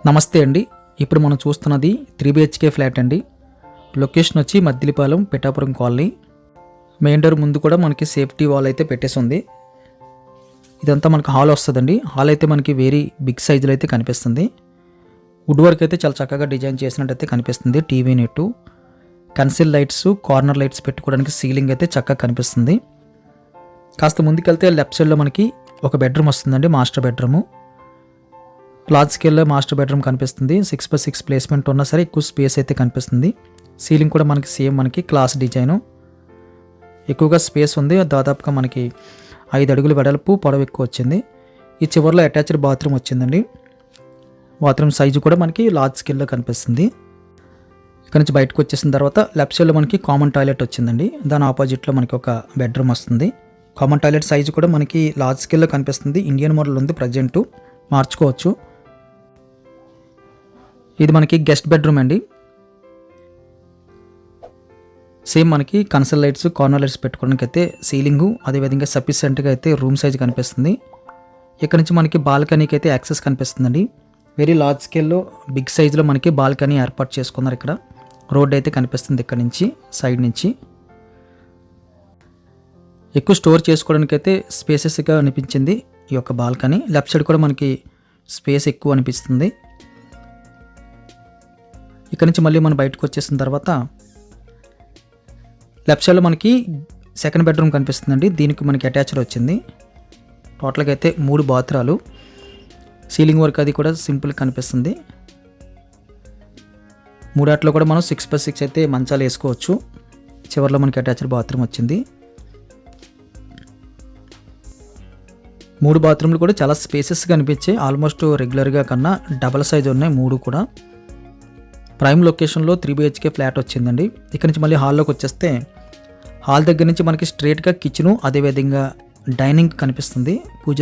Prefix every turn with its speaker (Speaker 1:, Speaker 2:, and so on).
Speaker 1: నమస్తే అండి. ఇప్పుడు మనం చూస్తున్నది 3 BHK ఫ్లాట్ అండి. లొకేషన్ వచ్చి Maddilapalem, Pithapuram colony. Main door ముందు కూడా మనకి సేఫ్టీ వాల్ అయితే పెట్టేసి ఉంది. ఇదంతా మనకి హాల్ వస్తుందండి. హాల్ అయితే మనకి వెరీ బిగ్ సైజులో అయితే కనిపిస్తుంది. వుడ్ వర్క్ అయితే చాలా చక్కగా డిజైన్ చేసినట్టయితే కనిపిస్తుంది. టీవీ నెట్టు, కన్సిల్ లైట్స్, కార్నర్ లైట్స్ పెట్టుకోవడానికి సీలింగ్ అయితే చక్కగా కనిపిస్తుంది. కాస్త ముందుకెళ్తే లెఫ్ట్ సైడ్లో మనకి ఒక బెడ్రూమ్ వస్తుందండి, మాస్టర్ బెడ్రూము. లార్జ్ స్కేల్లో మాస్టర్ బెడ్రూమ్ కనిపిస్తుంది. 6x6 ప్లేస్మెంట్ ఉన్నా సరే ఎక్కువ స్పేస్ అయితే కనిపిస్తుంది. సీలింగ్ కూడా మనకి సేమ్ మనకి క్లాస్ డిజైను, ఎక్కువగా స్పేస్ ఉంది. దాదాపుగా మనకి 5 అడుగుల వెడల్పు, పొడవు ఎక్కువ వచ్చింది. ఈ చివరిలో అటాచ్డ్ బాత్రూమ్ వచ్చిందండి. బాత్రూమ్ సైజు కూడా మనకి లార్జ్ స్కేల్లో కనిపిస్తుంది. ఇక్కడ నుంచి బయటకు వచ్చేసిన తర్వాత లెఫ్ట్ సైడ్లో మనకి కామన్ టాయిలెట్ వచ్చిందండి. దాని ఆపోజిట్లో మనకి ఒక బెడ్రూమ్ వస్తుంది. కామన్ టాయిలెట్ సైజు కూడా మనకి లార్జ్ స్కేల్లో కనిపిస్తుంది. ఇండియన్ మోడల్ ఉంది, ప్రజెంట్ మార్చుకోవచ్చు. ఇది మనకి గెస్ట్ బెడ్రూమ్ అండి. సేమ్ మనకి కన్సల్ లైట్స్, కార్నర్ లైట్స్ పెట్టుకోవడానికి అయితే సీలింగు, అదేవిధంగా సఫిషియెంట్గా అయితే రూమ్ సైజ్ కనిపిస్తుంది. ఇక్కడ నుంచి మనకి బాల్కనీకి అయితే యాక్సెస్ కనిపిస్తుందండి. వెరీ లార్జ్ స్కేల్లో బిగ్ సైజులో మనకి బాల్కనీ ఏర్పాటు చేసుకున్నారు. ఇక్కడ రోడ్ అయితే కనిపిస్తుంది. ఇక్కడ నుంచి సైడ్ నుంచి ఎక్కువ స్టోర్ చేసుకోవడానికి అయితే స్పేసెస్గా అనిపించింది ఈ యొక్క బాల్కనీ. లెఫ్ట్ సైడ్ కూడా మనకి స్పేస్ ఎక్కువ అనిపిస్తుంది. ఇక్కడ నుంచి మళ్ళీ మనం బయటకు వచ్చేసిన తర్వాత లెఫ్ట్ సైడ్లో మనకి సెకండ్ బెడ్రూమ్ కనిపిస్తుందండి. దీనికి మనకి అటాచ్డ్ వచ్చింది. టోటల్గా అయితే 3 బాత్రాలు, సీలింగ్ వర్క్ అది కూడా సింపుల్ కనిపిస్తుంది. 3 కూడా మనం 6x6 అయితే మంచాలు వేసుకోవచ్చు. చివరిలో మనకి అటాచ్డ్ బాత్రూమ్ వచ్చింది. 3 బాత్రూమ్లు కూడా చాలా స్పేసెస్గా అనిపించాయి. ఆల్మోస్ట్ రెగ్యులర్గా కన్నా డబల్ సైజ్ ఉన్నాయి 3 కూడా. ప్రైమ్ లొకేషన్లో 3 BHK ఫ్లాట్ వచ్చిందండి. ఇక్కడ నుంచి మళ్ళీ హాల్లోకి వచ్చేస్తే హాల్ దగ్గర నుంచి మనకి స్ట్రైట్గా కిచెను, అదేవిధంగా డైనింగ్ కనిపిస్తుంది. పూజ